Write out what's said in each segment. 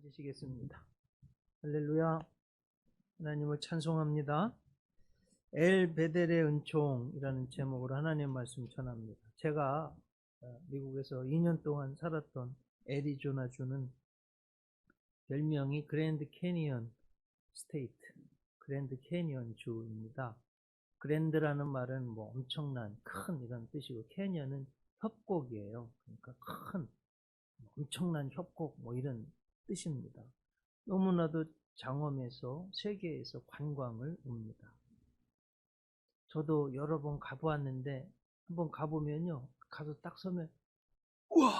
앉으시겠습니다. 할렐루야. 하나님을 찬송합니다. 엘 베델의 은총이라는 제목으로 하나님 말씀 전합니다. 제가 미국에서 2년 동안 살았던 애리조나주는 별명이 그랜드 캐니언 스테이트, 그랜드 캐니언 주입니다. 그랜드라는 말은 뭐 엄청난, 큰 이런 뜻이고, 캐니언은 협곡이에요. 그러니까 큰, 엄청난 협곡 뭐 이런 뜻입니다. 너무나도 장엄해서 세계에서 관광을 옵니다. 저도 여러 번 가보았는데 한번 가보면요, 가서 딱 서면 우와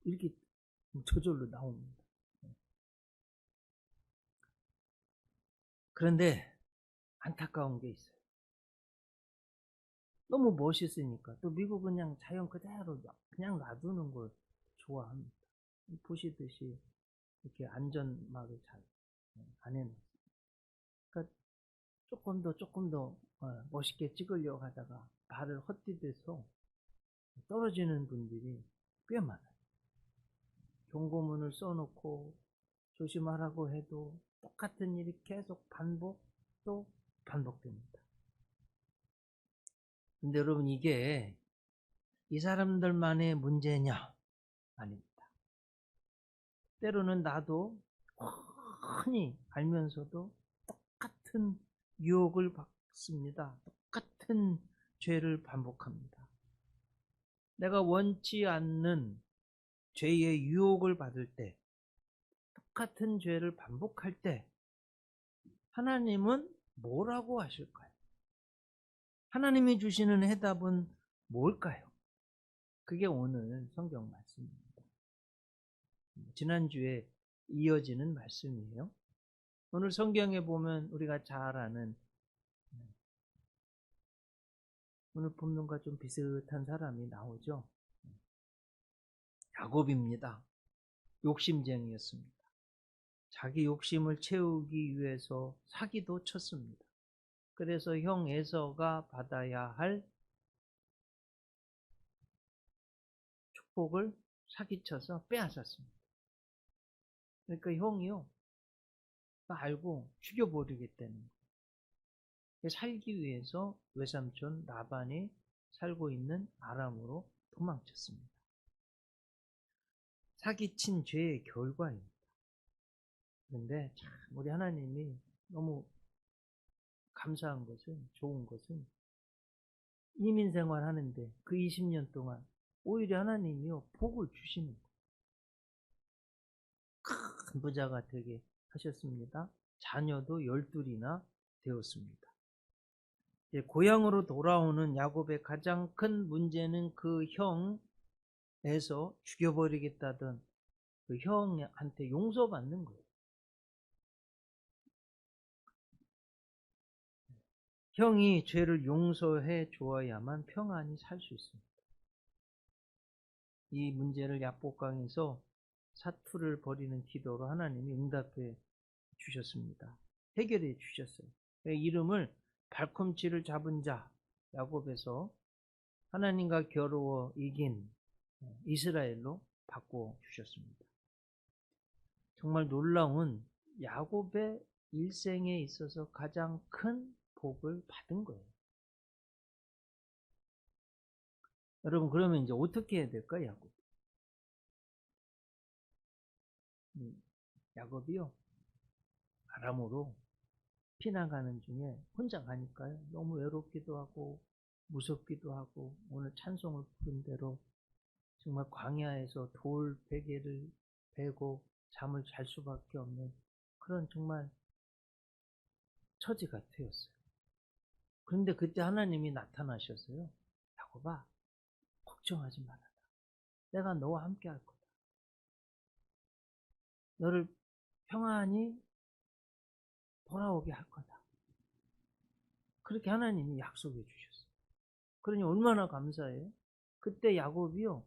이렇게 저절로 나옵니다. 그런데 안타까운 게 있어요. 너무 멋있으니까. 또 미국은 그냥 자연 그대로 그냥 놔두는 걸 좋아합니다. 보시듯이 이렇게 안전막을 잘 안 해놨어요. 그러니까 조금 더 멋있게 찍으려고 하다가 발을 헛디뎌서 떨어지는 분들이 꽤 많아요. 경고문을 써놓고 조심하라고 해도 똑같은 일이 계속 또 반복됩니다. 근데 여러분, 이게 이 사람들만의 문제냐? 아닙니다. 때로는 나도 흔히 알면서도 똑같은 유혹을 받습니다. 똑같은 죄를 반복합니다. 내가 원치 않는 죄의 유혹을 받을 때, 똑같은 죄를 반복할 때 하나님은 뭐라고 하실까요? 하나님이 주시는 해답은 뭘까요? 그게 오늘 성경 말씀입니다. 지난주에 이어지는 말씀이에요. 오늘 성경에 보면 우리가 잘 아는, 오늘 본문과 좀 비슷한 사람이 나오죠. 야곱입니다. 욕심쟁이였습니다. 자기 욕심을 채우기 위해서 사기도 쳤습니다. 그래서 형 에서가 받아야 할 축복을 사기쳐서 빼앗았습니다. 그러니까 형이요, 알고 죽여버리겠다는 거예요. 살기 위해서 외삼촌 라반이 살고 있는 아람으로 도망쳤습니다. 사기친 죄의 결과입니다. 그런데 참 우리 하나님이 너무 감사한 것은, 좋은 것은, 이민생활 하는데 그 20년 동안 오히려 하나님이요 복을 주시는 거예요. 큰 부자가 되게 하셨습니다. 자녀도 12이나 되었습니다. 고향으로 돌아오는 야곱의 가장 큰 문제는 그 형에서 죽여버리겠다던 그 형한테 용서받는 거예요. 형이 죄를 용서해 주어야만 평안히 살 수 있습니다. 이 문제를 야복강에서 사투를 벌이는 기도로 하나님이 응답해 주셨습니다. 해결해 주셨어요. 이름을 발꿈치를 잡은 자, 야곱에서 하나님과 겨루어 이긴 이스라엘로 바꿔 주셨습니다. 정말 놀라운 야곱의 일생에 있어서 가장 큰 복을 받은 거예요. 여러분, 그러면 이제 어떻게 해야 될까요, 야곱? 야곱이요, 아람으로 피나가는 중에 혼자 가니까요, 너무 외롭기도 하고 무섭기도 하고, 오늘 찬송을 부른 대로 정말 광야에서 돌 베개를 베고 잠을 잘 수밖에 없는 그런 정말 처지가 되었어요. 그런데 그때 하나님이 나타나셨어요. 야곱아, 걱정하지 말아라. 내가 너와 함께 할 거다. 너를 평안히 돌아오게 할 거다. 그렇게 하나님이 약속해 주셨어요. 그러니 얼마나 감사해요. 그때 야곱이요,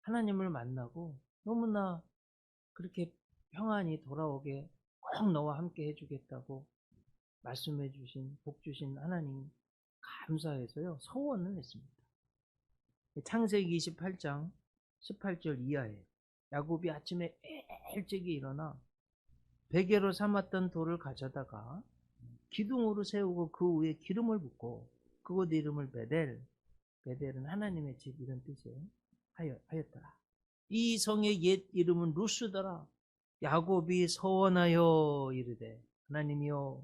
하나님을 만나고 너무나 그렇게 평안히 돌아오게 꼭 너와 함께 해주겠다고 말씀해 주신, 복 주신 하나님 감사해서요, 서원을 했습니다. 창세기 28장 18절 이하에 야곱이 아침에 일찍이 일어나 베개로 삼았던 돌을 가져다가 기둥으로 세우고 그 위에 기름을 붓고 그곳 이름을 베델, 베델은 하나님의 집 이런 뜻이에요. 하였더라. 이 성의 옛 이름은 루스더라. 야곱이 서원하여 이르되 하나님이여,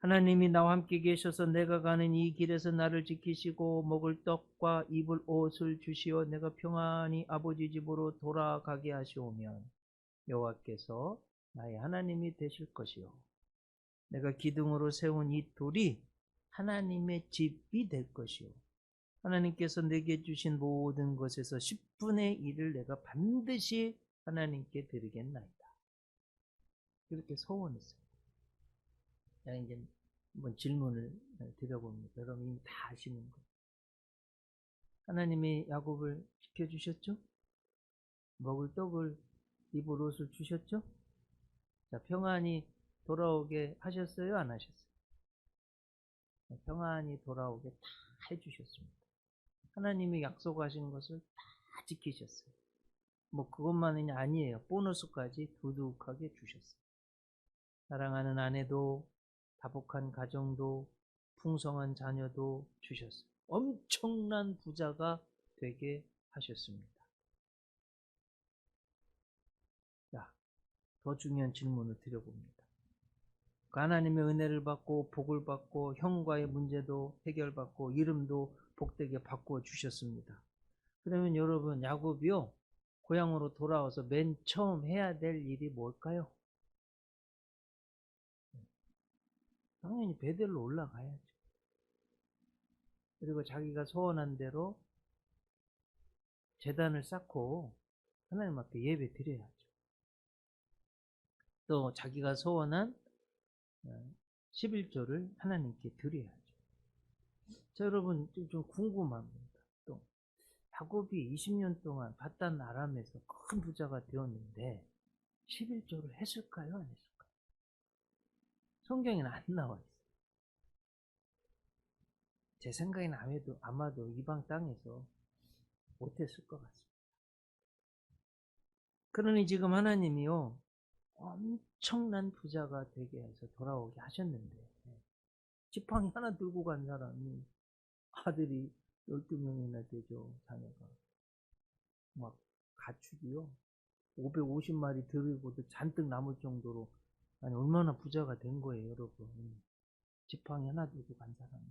하나님이 나와 함께 계셔서 내가 가는 이 길에서 나를 지키시고 먹을 떡과 입을 옷을 주시어 내가 평안히 아버지 집으로 돌아가게 하시오면 여호와께서 나의 하나님이 되실 것이요 내가 기둥으로 세운 이 돌이 하나님의 집이 될 것이요 하나님께서 내게 주신 모든 것에서 10분의 1을 내가 반드시 하나님께 드리겠나이다. 그렇게 소원했어요. 자, 이제 한번 질문을 드려봅니다. 여러분 이미 다 아시는 거예요. 하나님이 야곱을 지켜주셨죠? 먹을 떡을 입을 옷을 주셨죠? 자, 평안히 돌아오게 하셨어요? 안 하셨어요? 평안히 돌아오게 다 해주셨습니다. 하나님이 약속하신 것을 다 지키셨어요. 뭐 그것만이 아니에요. 보너스까지 두둑하게 주셨어요. 사랑하는 아내도 다복한 가정도 풍성한 자녀도 주셨어요. 엄청난 부자가 되게 하셨습니다. 자, 더 중요한 질문을 드려봅니다. 하나님의 은혜를 받고 복을 받고 형과의 문제도 해결받고 이름도 복되게 바꾸어 주셨습니다. 그러면 여러분 야곱이요 고향으로 돌아와서 맨 처음 해야 될 일이 뭘까요? 당연히 베델로 올라가야죠. 그리고 자기가 소원한 대로 제단을 쌓고 하나님 앞에 예배 드려야죠. 또 자기가 소원한 11조를 하나님께 드려야죠. 자, 여러분 좀 궁금합니다. 또 야곱이 20년 동안 바단 아람에서 큰 부자가 되었는데 11조를 했을까요? 안 했을까요? 성경에는 안 나와 있어요. 제 생각에는 아마도 이방 땅에서 못했을 것 같습니다. 그러니 지금 하나님이요 엄청난 부자가 되게 해서 돌아오게 하셨는데 지팡이 하나 들고 간 사람이 아들이 12명이나 되죠. 자녀가 막 가축이요 550마리 들이고도 잔뜩 남을 정도로 아니 얼마나 부자가 된 거예요. 여러분 지팡이 하나 들고 간 사람이.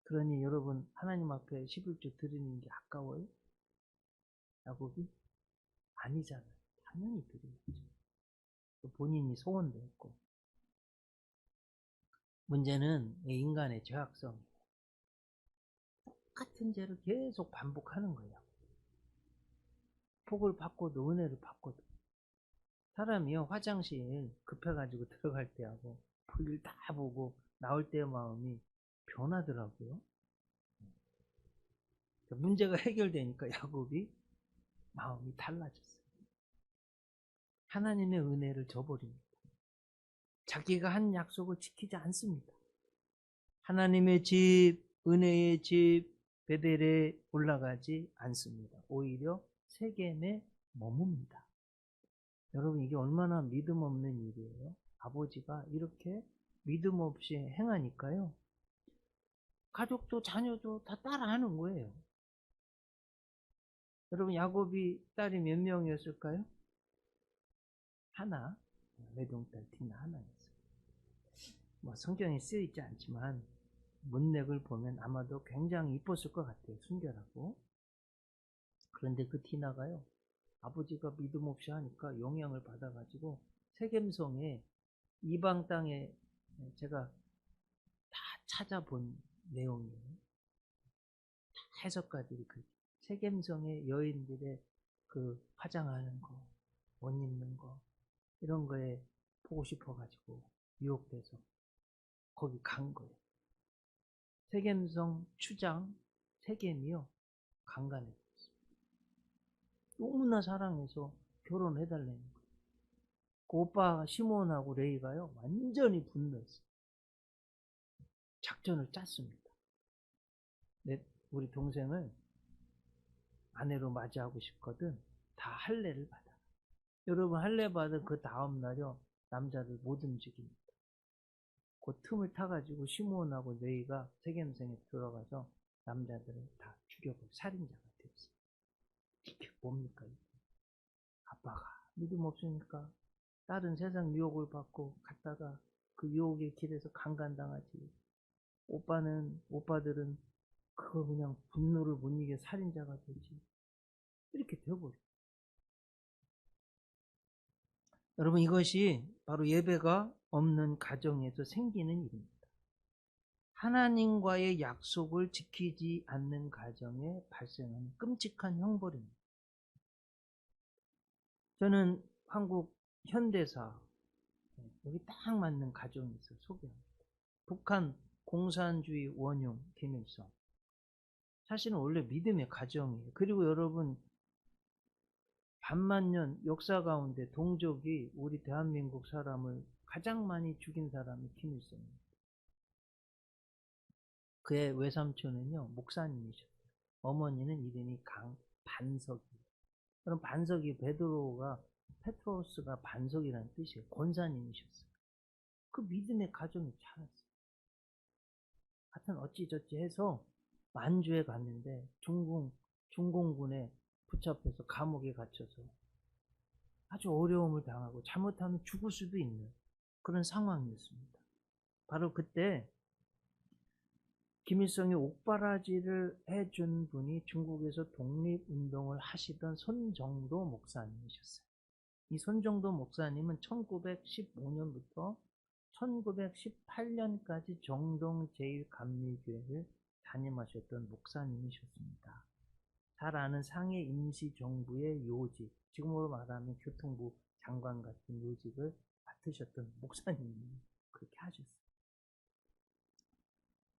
그러니 여러분 하나님 앞에 11조 드리는 게 아까워요? 야곱이? 아니잖아요. 당연히 드려야죠. 본인이 소원도 했고. 문제는 인간의 죄악성이에요. 똑같은 죄를 계속 반복하는 거예요. 복을 받고도 은혜를 받고도. 사람이요 화장실 급해가지고 들어갈 때하고 볼일 다 보고 나올 때의 마음이 변하더라고요. 문제가 해결되니까 야곱이 마음이 달라졌어요. 하나님의 은혜를 저버립니다. 자기가 한 약속을 지키지 않습니다. 하나님의 집, 은혜의 집, 베델에 올라가지 않습니다. 오히려 세겜에 머뭅니다. 여러분 이게 얼마나 믿음 없는 일이에요. 아버지가 이렇게 믿음 없이 행하니까요. 가족도 자녀도 다 따라하는 거예요. 여러분 야곱이 딸이 몇 명이었을까요? 하나. 외동딸 디나 하나였어요. 뭐 성경에 쓰여있지 않지만 문맥을 보면 아마도 굉장히 이뻤을 것 같아요. 순결하고. 그런데 그 디나가요. 아버지가 믿음 없이 하니까 영향을 받아가지고 세겜성에 이방 땅에 제가 다 찾아본 내용이에요. 다 해석가들이 그 세겜성의 여인들의 그 화장하는 거, 옷 입는 거 이런 거에 보고 싶어가지고 유혹돼서 거기 간 거예요. 세겜성 추장 세겜이요 강간했어요. 너무나 사랑해서 결혼해달라는 거예요. 그 오빠 시몬하고 레이가요 완전히 분노했어요. 작전을 짰습니다. 우리 동생을 아내로 맞이하고 싶거든. 다 할례를 받아. 여러분 할례 받은 그 다음 날요 남자를 못 움직입니다. 그 틈을 타가지고 시므온하고 레위가 세겜성에 들어가서 남자들을 다 죽여버려 살인자가 되었어요. 이게 뭡니까? 아빠가 믿음 없으니까 다른 세상 유혹을 받고 갔다가 그 유혹의 길에서 강간당하지. 오빠들은 그거 그냥 분노를 못 이겨 살인자가 되지. 이렇게 되어버려. 여러분 이것이 바로 예배가 없는 가정에서 생기는 일입니다. 하나님과의 약속을 지키지 않는 가정에 발생하는 끔찍한 형벌입니다. 저는 한국 현대사 여기 딱 맞는 가정이 있어요. 소개합니다. 북한 공산주의 원흉 김일성. 사실은 원래 믿음의 가정이에요. 그리고 여러분 반만년 역사 가운데 동족이 우리 대한민국 사람을 가장 많이 죽인 사람이 김일성입니다. 그의 외삼촌은요 목사님이셨어요. 어머니는 이름이 반석이에요. 그럼 반석이 베드로가 페트로스가 반석이라는 뜻이에요. 권사님이셨어요. 그 믿음의 가정이 자랐어요. 하여튼 어찌저찌 해서 만주에 갔는데 중공군에 붙잡혀서 감옥에 갇혀서 아주 어려움을 당하고 잘못하면 죽을 수도 있는 그런 상황이었습니다. 바로 그때 김일성이 옥바라지를 해준 분이 중국에서 독립운동을 하시던 손정도 목사님이셨어요. 이 손정도 목사님은 1915년부터 1918년까지 정동 제1감리교회를 담임하셨던 목사님이셨습니다. 잘 아는 상해 임시정부의 요직, 지금으로 말하면 교통부 장관 같은 요직을 맡으셨던 목사님이 그렇게 하셨어요.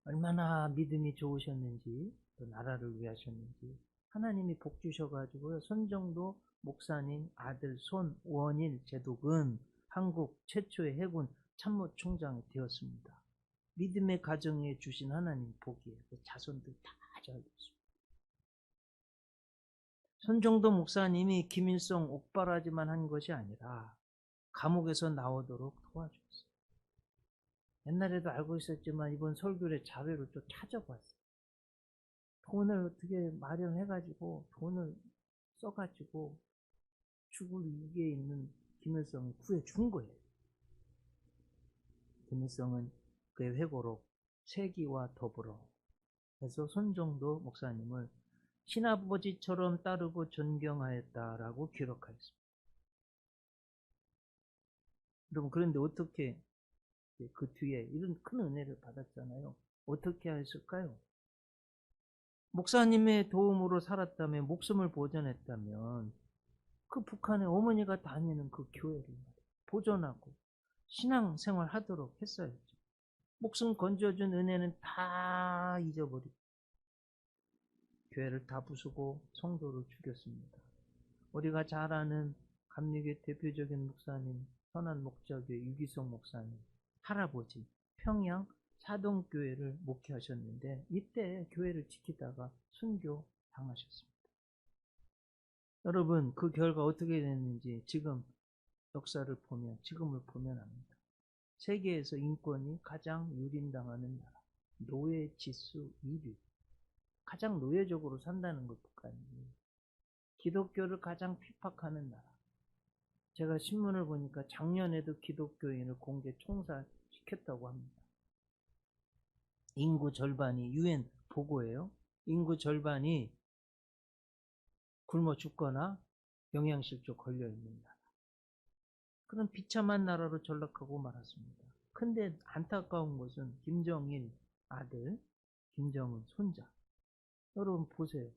얼마나 믿음이 좋으셨는지, 또 나라를 위하셨는지 하나님이 복 주셔가지고요. 손정도 목사님 아들 손원일 제독은 한국 최초의 해군 참모총장이 되었습니다. 믿음의 가정에 주신 하나님 복이에요. 그 자손들 다 잘 됐습니다. 손정도 목사님이 김일성 옥바라지만 한 것이 아니라 감옥에서 나오도록 도와줬어요. 옛날에도 알고 있었지만 이번 설교의 자료를 또 찾아봤어요. 돈을 어떻게 마련해가지고 돈을 써가지고 죽을 위기에 있는 김일성을 구해준 거예요. 김일성은 그의 회고록 세기와 더불어 해서 손정도 목사님을 신아버지처럼 따르고 존경하였다라고 기록하였습니다. 여러분 그런데 어떻게 그 뒤에 이런 큰 은혜를 받았잖아요. 어떻게 하였을까요? 목사님의 도움으로 살았다면 목숨을 보존했다면 그 북한의 어머니가 다니는 그 교회를 보존하고 신앙생활 하도록 했어야죠. 목숨 건져준 은혜는 다 잊어버리고 교회를 다 부수고 성도를 죽였습니다. 우리가 잘 아는 감리교회 대표적인 목사님 선한 목자교회 유기성 목사님 할아버지 평양 사동교회를 목회하셨는데 이때 교회를 지키다가 순교 당하셨습니다. 여러분 그 결과 어떻게 됐는지 지금 역사를 보면 지금을 보면 압니다. 세계에서 인권이 가장 유린당하는 나라 노예 지수 1위 가장 노예적으로 산다는 것 북한이에요. 기독교를 가장 핍박하는 나라. 제가 신문을 보니까 작년에도 기독교인을 공개 총살시켰다고 합니다. 인구 절반이 UN 보고예요. 인구 절반이 굶어 죽거나 영양실조 걸려있는 나라. 그런 비참한 나라로 전락하고 말았습니다. 근데 안타까운 것은 김정일 아들, 김정은 손자. 여러분 보세요.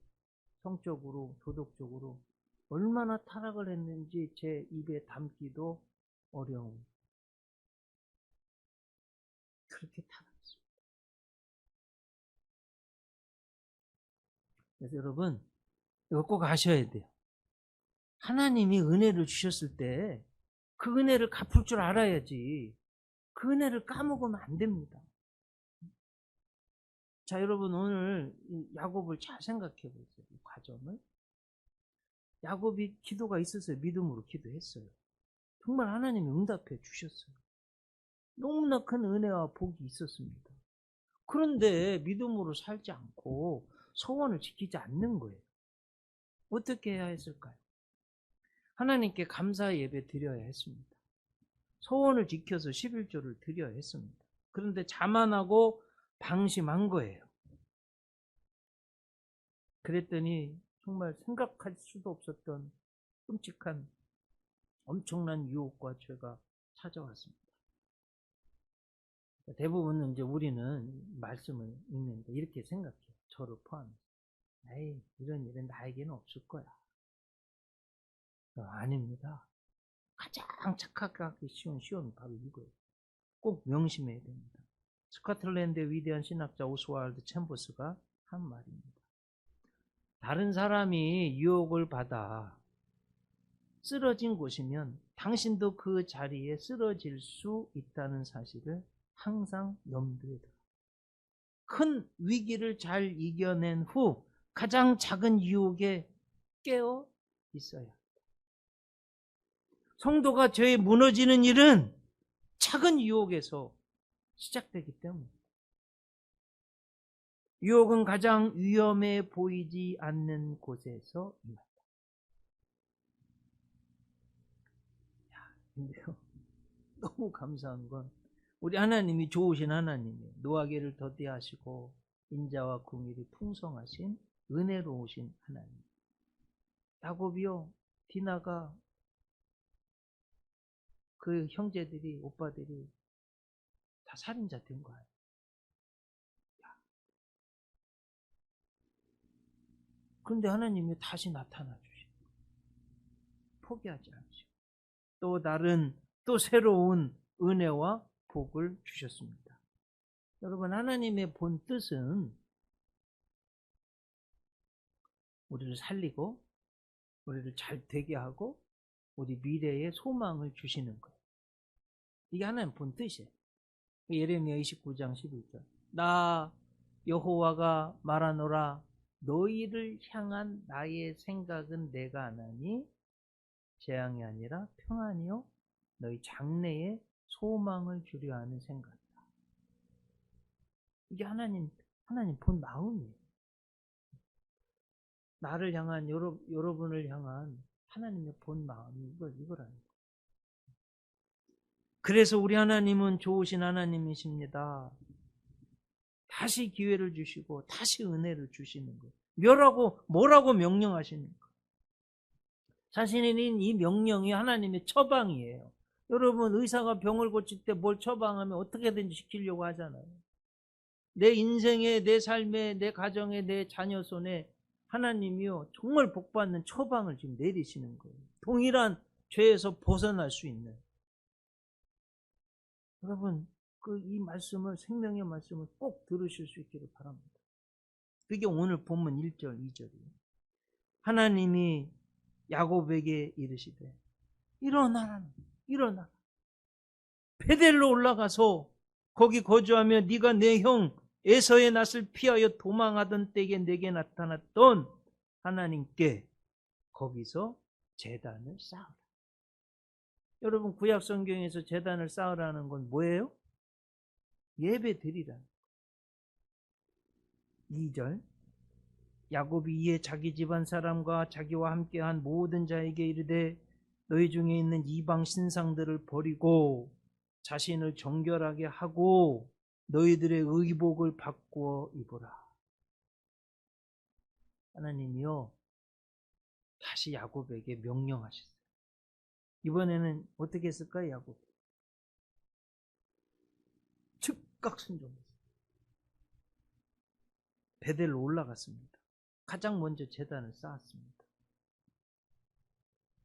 성적으로 도덕적으로 얼마나 타락을 했는지 제 입에 담기도 어려운 그렇게 타락했습니다. 그래서 여러분 이거 꼭 아셔야 돼요. 하나님이 은혜를 주셨을 때 그 은혜를 갚을 줄 알아야지 그 은혜를 까먹으면 안 됩니다. 자 여러분 오늘 이 야곱을 잘 생각해 보세요. 이 과정을. 야곱이 기도가 있었어요. 믿음으로 기도했어요. 정말 하나님이 응답해 주셨어요. 너무나 큰 은혜와 복이 있었습니다. 그런데 믿음으로 살지 않고 소원을 지키지 않는 거예요. 어떻게 해야 했을까요? 하나님께 감사 예배 드려야 했습니다. 소원을 지켜서 11조를 드려야 했습니다. 그런데 자만하고 방심한 거예요. 그랬더니 정말 생각할 수도 없었던 끔찍한 엄청난 유혹과 죄가 찾아왔습니다. 대부분 이제 우리는 말씀을 읽는데 이렇게 생각해요. 저를 포함해서. 에이, 이런 일은 나에게는 없을 거야. 아닙니다. 가장 착각하기 쉬운 바로 이거예요. 꼭 명심해야 됩니다. 스코틀랜드의 위대한 신학자 오스왈드 챔버스가 한 말입니다. 다른 사람이 유혹을 받아 쓰러진 곳이면 당신도 그 자리에 쓰러질 수 있다는 사실을 항상 염두에 둬. 큰 위기를 잘 이겨낸 후 가장 작은 유혹에 깨어 있어야 합니다. 성도가 죄에 무너지는 일은 작은 유혹에서 시작되기 때문입니다. 유혹은 가장 위험해 보이지 않는 곳에서 임한다. 근데요, 너무 감사한 건 우리 하나님이 좋으신 하나님이에요. 노하기를 더디하시고 인자와 긍휼이 풍성하신 은혜로우신 하나님. 야곱이요, 디나가 그 형제들이, 오빠들이 다 살인자 된 거예요. 그런데 하나님이 다시 나타나 주시고 포기하지 않으시고 또 다른 또 새로운 은혜와 복을 주셨습니다. 여러분, 하나님의 본 뜻은 우리를 살리고 우리를 잘 되게 하고 우리 미래에 소망을 주시는 거예요. 이게 하나님 본 뜻이에요. 예레미야 29장 11절. 나 여호와가 말하노라. 너희를 향한 나의 생각은 내가 아나니 재앙이 아니라 평안이요 너희 장래에 소망을 주려 하는 생각이다. 이게 하나님 본 마음이에요. 나를 향한 여러분을 향한 하나님의 본 마음이 이거라는 거예요. 그래서 우리 하나님은 좋으신 하나님이십니다. 다시 기회를 주시고 다시 은혜를 주시는 거예요. 뭐라고 명령하시는 거예요. 자신인 이 명령이 하나님의 처방이에요. 여러분, 의사가 병을 고칠 때 뭘 처방하면 어떻게든지 시키려고 하잖아요. 내 인생에, 내 삶에, 내 가정에, 내 자녀 손에 하나님이요 정말 복받는 처방을 지금 내리시는 거예요. 동일한 죄에서 벗어날 수 있는. 여러분, 이 말씀을, 생명의 말씀을 꼭 들으실 수 있기를 바랍니다. 그게 오늘 본문 1절, 2절이에요. 하나님이 야곱에게 이르시되 일어나라. 베델로 올라가서 거기 거주하며 네가 내 형 에서의 낯을 피하여 도망하던 때에 내게 나타났던 하나님께 거기서 제단을 쌓으라. 여러분, 구약 성경에서 제단을 쌓으라는 건 뭐예요? 예배 드리라. 2절. 야곱이 이에 자기 집안 사람과 자기와 함께한 모든 자에게 이르되 너희 중에 있는 이방 신상들을 버리고 자신을 정결하게 하고 너희들의 의복을 바꾸어 입어라. 하나님이요 다시 야곱에게 명령하셨어요. 이번에는 어떻게 했을까요? 야곱 즉각 순종했어요. 베델로 올라갔습니다. 가장 먼저 제단을 쌓았습니다.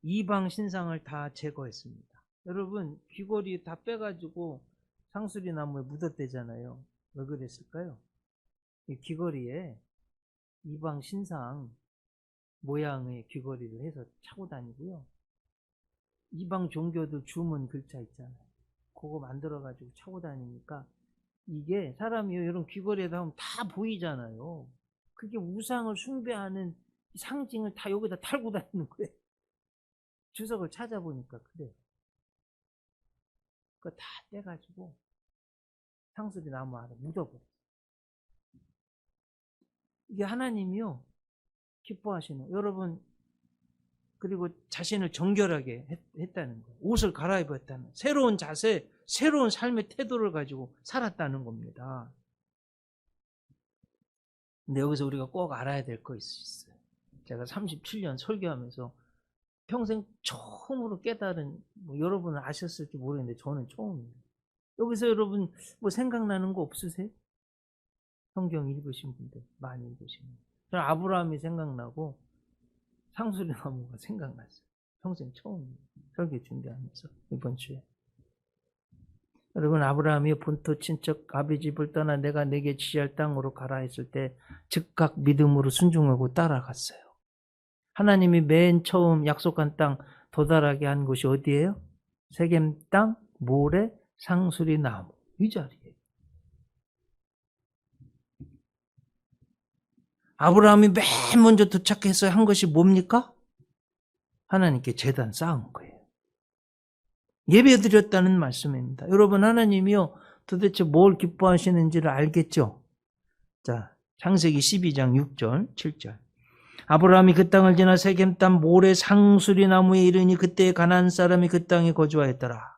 이방 신상을 다 제거했습니다. 여러분, 귀걸이 다 빼가지고 상수리 나무에 묻었대잖아요. 왜 그랬을까요? 이 귀걸이에 이방 신상 모양의 귀걸이를 해서 차고 다니고요. 이방 종교들 주문 글자 있잖아요. 그거 만들어가지고 차고 다니니까 이게 사람이 이런 귀걸이에다 하면 다 보이잖아요. 그게 우상을 숭배하는 상징을 다 여기다 달고 다니는 거예요. 주석을 찾아보니까 그래요. 그거 다 떼가지고 상수리 나무 아래 묻어버려요. 이게 하나님이요 기뻐하시는 거예요. 여러분, 그리고 자신을 정결하게 했다는 거예요. 옷을 갈아입었다는 거예요. 새로운 자세, 새로운 삶의 태도를 가지고 살았다는 겁니다. 근데 여기서 우리가 꼭 알아야 될 거 있어요. 제가 37년 설교하면서 평생 처음으로 깨달은, 여러분은 아셨을지 모르겠는데 저는 처음이에요. 여기서 여러분 뭐 생각나는 거 없으세요? 성경 읽으신 분들 많이 읽으신 분들. 저는 아브라함이 생각나고 상수리 나무가 생각났어요. 평생 처음 설교 준비하면서 이번 주에. 여러분, 아브라함이 본토 친척 아비 집을 떠나 내가 내게 지시할 땅으로 가라 했을 때 즉각 믿음으로 순종하고 따라갔어요. 하나님이 맨 처음 약속한 땅 도달하게 한 곳이 어디예요? 세겜 땅, 모래, 상수리 나무. 이 자리예요. 아브라함이 맨 먼저 도착해서 한 것이 뭡니까? 하나님께 제단 쌓은 거예요. 예배드렸다는 말씀입니다. 여러분, 하나님이요 도대체 뭘 기뻐하시는지를 알겠죠? 자, 창세기 12장 6절 7절. 아브라함이 그 땅을 지나 세겜 땅 모래 상수리 나무에 이르니 그때 가나안 사람이 그 땅에 거주하였더라.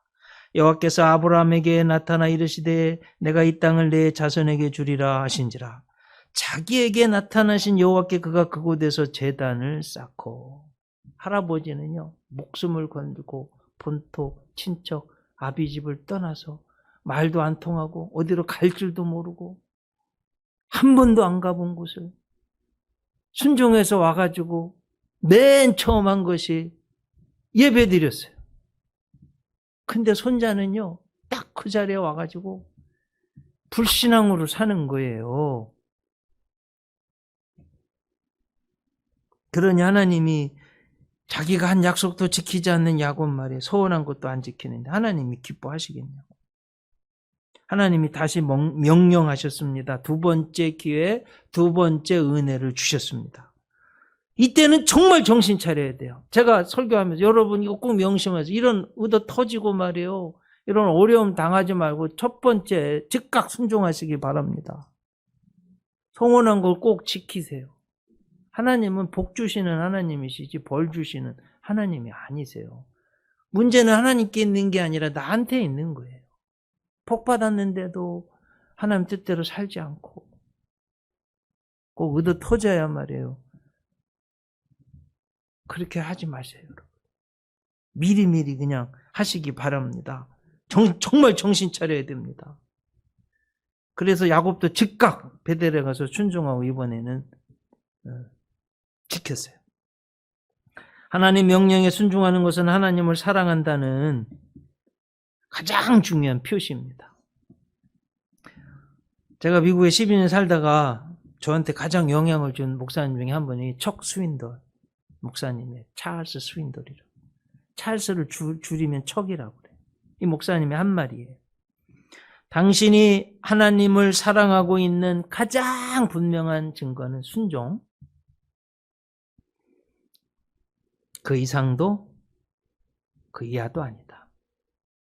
여호와께서 아브라함에게 나타나 이르시되 내가 이 땅을 내 자손에게 주리라 하신지라. 자기에게 나타나신 여호와께 그가 그곳에서 제단을 쌓고, 할아버지는요 목숨을 건들고 본토 친척 아비 집을 떠나서 말도 안 통하고 어디로 갈 줄도 모르고 한 번도 안 가본 곳을 순종해서 와가지고 맨 처음 한 것이 예배드렸어요. 근데 손자는요 딱 그 자리에 와가지고 불신앙으로 사는 거예요. 그러니 하나님이 자기가 한 약속도 지키지 않는 야곱 말이에요. 서원한 것도 안 지키는데 하나님이 기뻐하시겠냐고. 하나님이 다시 명령하셨습니다. 두 번째 기회, 두 번째 은혜를 주셨습니다. 이때는 정말 정신 차려야 돼요. 제가 설교하면서 여러분 이거 꼭 명심하세요. 이런 얻어 터지고 말이에요. 이런 어려움 당하지 말고 첫 번째 즉각 순종하시기 바랍니다. 서원한 걸 꼭 지키세요. 하나님은 복 주시는 하나님이시지 벌 주시는 하나님이 아니세요. 문제는 하나님께 있는 게 아니라 나한테 있는 거예요. 복 받았는데도 하나님 뜻대로 살지 않고 꼭 얻어 터져야 말이에요. 그렇게 하지 마세요, 여러분. 미리미리 그냥 하시기 바랍니다. 정말 정신 차려야 됩니다. 그래서 야곱도 즉각 베델에 가서 순종하고 이번에는 지켰어요. 하나님 명령에 순종하는 것은 하나님을 사랑한다는 가장 중요한 표시입니다. 제가 미국에 12년 살다가 저한테 가장 영향을 준 목사님 중에 한 분이 척 스윈돌 목사님의 찰스 스윈돌이라고. 찰스를 줄이면 척이라고 그래요. 이 목사님의 한 말이에요. 당신이 하나님을 사랑하고 있는 가장 분명한 증거는 순종. 그 이상도 그 이하도 아니다.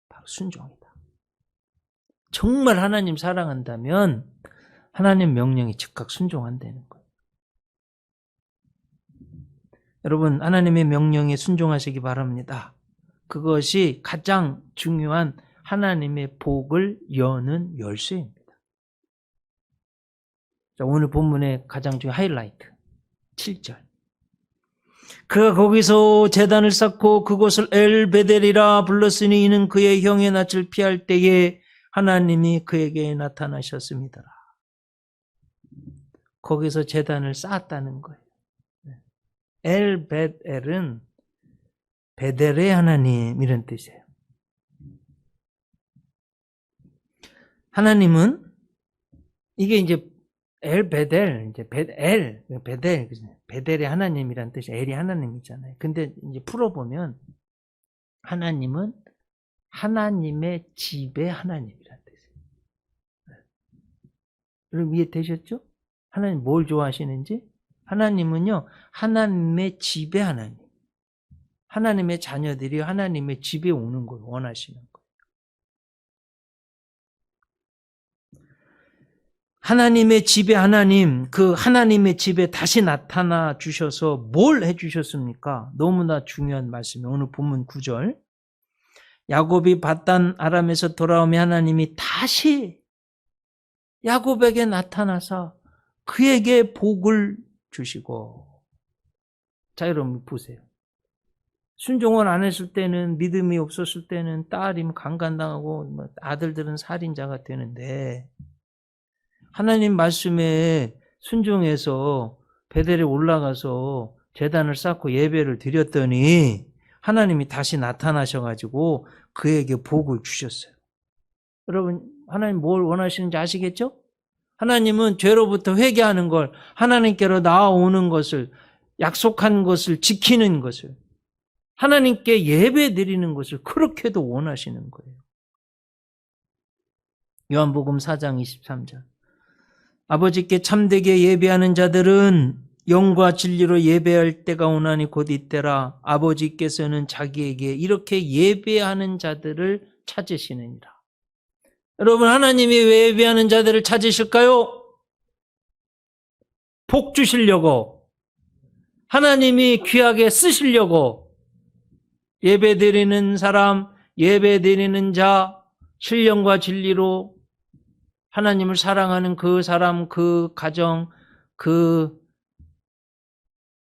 바로 순종이다. 정말 하나님 사랑한다면 하나님 명령에 즉각 순종한다는 거예요. 여러분, 하나님의 명령에 순종하시기 바랍니다. 그것이 가장 중요한 하나님의 복을 여는 열쇠입니다. 자, 오늘 본문의 가장 중요한 하이라이트 7절. 그가 거기서 제단을 쌓고 그곳을 엘베델이라 불렀으니 이는 그의 형의 낯을 피할 때에 하나님이 그에게 나타나셨습니다. 거기서 제단을 쌓았다는 거예요. 엘베델은 베델의 하나님 이런 뜻이에요. 하나님은 이게 이제 엘베델, 이제 베델의 하나님이란 뜻이 엘이 하나님이잖아요. 근데 이제 풀어보면 하나님은 하나님의 집의 하나님이란 뜻이에요. 여러분 이해되셨죠? 하나님 뭘 좋아하시는지? 하나님은요, 하나님의 집에 하나님. 하나님의 자녀들이 하나님의 집에 오는 걸 원하시는 거예요. 하나님의 집에 하나님, 그 하나님의 집에 다시 나타나 주셔서 뭘 해주셨습니까? 너무나 중요한 말씀이에요. 오늘 본문 9절. 야곱이 밧단 아람에서 돌아오며 하나님이 다시 야곱에게 나타나서 그에게 복을 주시고. 자, 여러분 보세요. 순종을 안 했을 때는, 믿음이 없었을 때는 딸이면 강간당하고 아들들은 살인자가 되는데, 하나님 말씀에 순종해서 베델에 올라가서 제단을 쌓고 예배를 드렸더니 하나님이 다시 나타나셔가지고 그에게 복을 주셨어요. 여러분, 하나님 뭘 원하시는지 아시겠죠? 하나님은 죄로부터 회개하는 걸, 하나님께로 나아오는 것을, 약속한 것을 지키는 것을, 하나님께 예배 드리는 것을 그렇게도 원하시는 거예요. 요한복음 4장 23절. 아버지께 참되게 예배하는 자들은 영과 진리로 예배할 때가 오나니 곧 이때라. 아버지께서는 자기에게 이렇게 예배하는 자들을 찾으시느니라. 여러분, 하나님이 왜 예배하는 자들을 찾으실까요? 복 주시려고, 하나님이 귀하게 쓰시려고. 예배 드리는 사람, 예배 드리는 자, 신령과 진리로 하나님을 사랑하는 그 사람, 그 가정, 그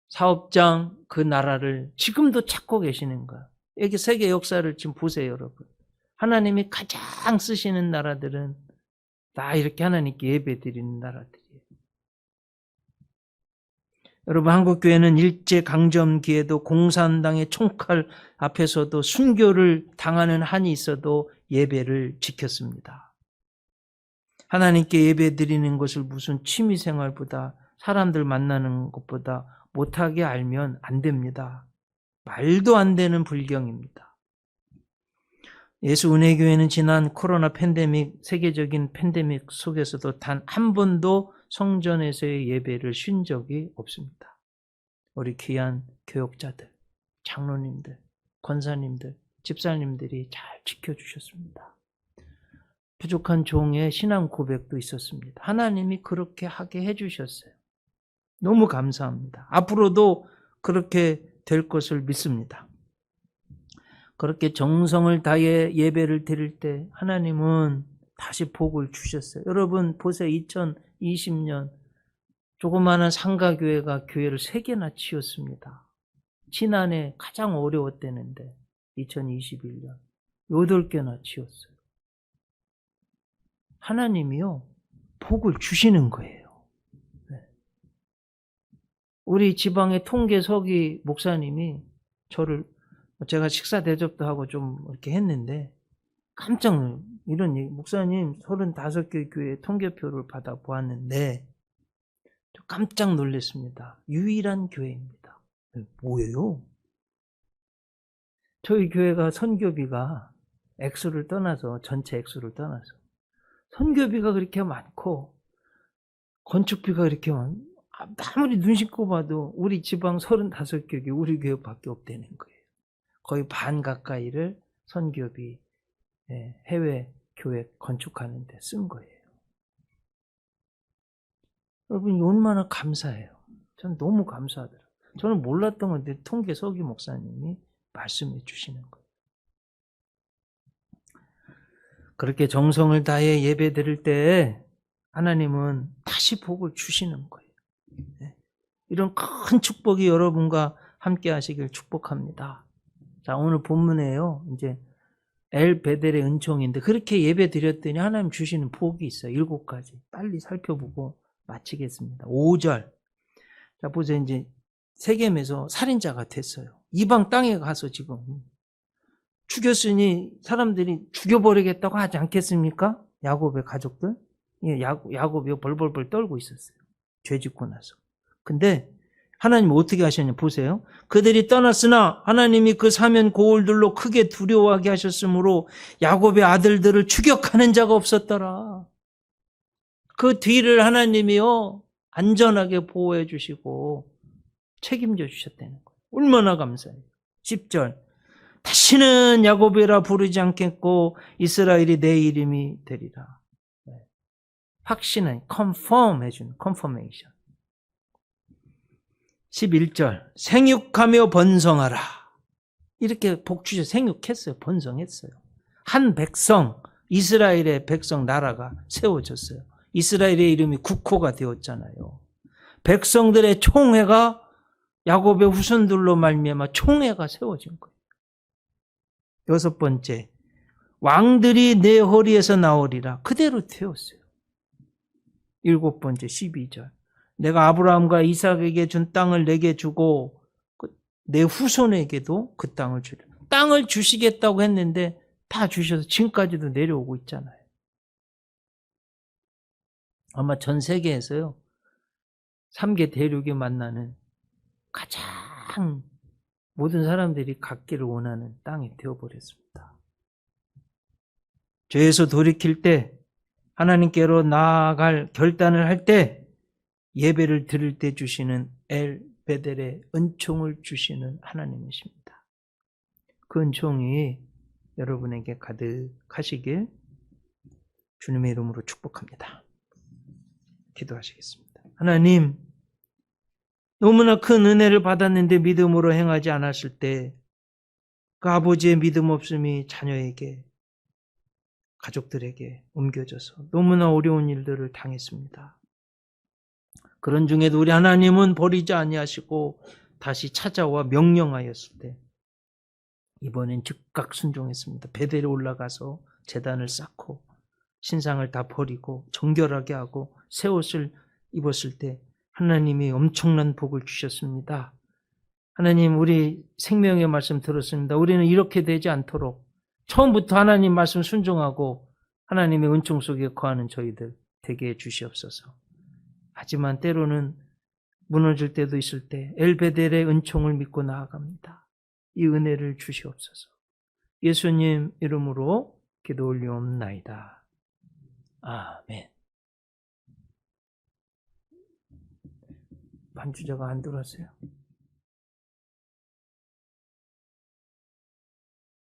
사업장, 그 나라를 지금도 찾고 계시는 거야. 여기 세계 역사를 지금 보세요, 여러분. 하나님이 가장 쓰시는 나라들은 다 이렇게 하나님께 예배 드리는 나라들이에요. 여러분, 한국교회는 일제강점기에도 공산당의 총칼 앞에서도 순교를 당하는 한이 있어도 예배를 지켰습니다. 하나님께 예배 드리는 것을 무슨 취미생활보다, 사람들 만나는 것보다 못하게 알면 안 됩니다. 말도 안 되는 불경입니다. 예수 은혜교회는 지난 코로나 팬데믹, 세계적인 팬데믹 속에서도 단 한 번도 성전에서의 예배를 쉰 적이 없습니다. 우리 귀한 교역자들, 장로님들, 권사님들, 집사님들이 잘 지켜주셨습니다. 부족한 종의 신앙 고백도 있었습니다. 하나님이 그렇게 하게 해주셨어요. 너무 감사합니다. 앞으로도 그렇게 될 것을 믿습니다. 그렇게 정성을 다해 예배를 드릴 때 하나님은 다시 복을 주셨어요. 여러분 보세요. 2020년 조그마한 상가교회가 교회를 3개나 치웠습니다. 지난해 가장 어려웠다는데 2021년 8개나 치웠어요. 하나님이요, 복을 주시는 거예요. 네. 우리 지방의 통계서기 목사님이 제가 식사 대접도 하고 좀 이렇게 했는데, 이런 얘기, 목사님 35개 교회 통계표를 받아 보았는데, 깜짝 놀랐습니다. 유일한 교회입니다. 뭐예요? 저희 교회가 선교비가 액수를 떠나서, 전체 액수를 떠나서, 선교비가 그렇게 많고 건축비가 그렇게 아무리 눈 씻고 봐도 우리 지방 35교회 우리 교회밖에 없다는 거예요. 거의 반 가까이를 선교비, 해외 교회 건축하는 데 쓴 거예요. 여러분, 얼마나 감사해요. 저는 너무 감사하더라고요. 저는 몰랐던 건데 통계 서기 목사님이 말씀해 주시는 거예요. 그렇게 정성을 다해 예배 드릴 때 하나님은 다시 복을 주시는 거예요. 이런 큰 축복이 여러분과 함께 하시길 축복합니다. 자, 오늘 본문에요. 이제 엘베델의 은총인데 그렇게 예배 드렸더니 하나님 주시는 복이 있어요. 7가지. 빨리 살펴보고 마치겠습니다. 5절. 자, 보세요. 이제 세겜에서 살인자가 됐어요. 이방 땅에 가서 지금 죽였으니 사람들이 죽여버리겠다고 하지 않겠습니까? 야곱의 가족들. 예, 야곱이 벌벌벌 떨고 있었어요. 죄 짓고 나서. 근데 하나님 어떻게 하셨냐 보세요. 그들이 떠났으나 하나님이 그 사면 고울들로 크게 두려워하게 하셨으므로 야곱의 아들들을 추격하는 자가 없었더라. 그 뒤를 하나님이요, 안전하게 보호해 주시고 책임져 주셨다는 거예요. 얼마나 감사해요. 10절. 다시는 야곱이라 부르지 않겠고 이스라엘이 내 이름이 되리라. 확신은 confirm 해주는 confirmation. 11절. 생육하며 번성하라. 이렇게 복 주셔. 생육했어요. 번성했어요. 한 백성, 이스라엘의 백성 나라가 세워졌어요. 이스라엘의 이름이 국호가 되었잖아요. 백성들의 총회가 야곱의 후손들로 말미암아 총회가 세워진 거예요. 6번째, 왕들이 내 허리에서 나오리라. 그대로 되었어요. 7번째, 12절. 내가 아브라함과 이삭에게 준 땅을 내게 주고 내 후손에게도 그 땅을 주리라. 땅을 주시겠다고 했는데 다 주셔서 지금까지도 내려오고 있잖아요. 아마 전 세계에서요, 3개 대륙이 만나는 가장 모든 사람들이 갖기를 원하는 땅이 되어버렸습니다. 죄에서 돌이킬 때, 하나님께로 나아갈 결단을 할 때, 예배를 드릴 때 주시는 엘 베델의 은총을 주시는 하나님이십니다. 그 은총이 여러분에게 가득하시길 주님의 이름으로 축복합니다. 기도하시겠습니다. 하나님, 너무나 큰 은혜를 받았는데 믿음으로 행하지 않았을 때 그 아버지의 믿음 없음이 자녀에게, 가족들에게 옮겨져서 너무나 어려운 일들을 당했습니다. 그런 중에도 우리 하나님은 버리지 아니하시고 다시 찾아와 명령하였을 때 이번엔 즉각 순종했습니다. 베델에 올라가서 제단을 쌓고 신상을 다 버리고 정결하게 하고 새 옷을 입었을 때 하나님이 엄청난 복을 주셨습니다. 하나님, 우리 생명의 말씀 들었습니다. 우리는 이렇게 되지 않도록 처음부터 하나님 말씀 순종하고 하나님의 은총 속에 거하는 저희들 되게 해 주시옵소서. 하지만 때로는 무너질 때도 있을 때 엘베델의 은총을 믿고 나아갑니다. 이 은혜를 주시옵소서. 예수님 이름으로 기도 올리옵나이다. 아멘. 반주자가 안 들어왔어요.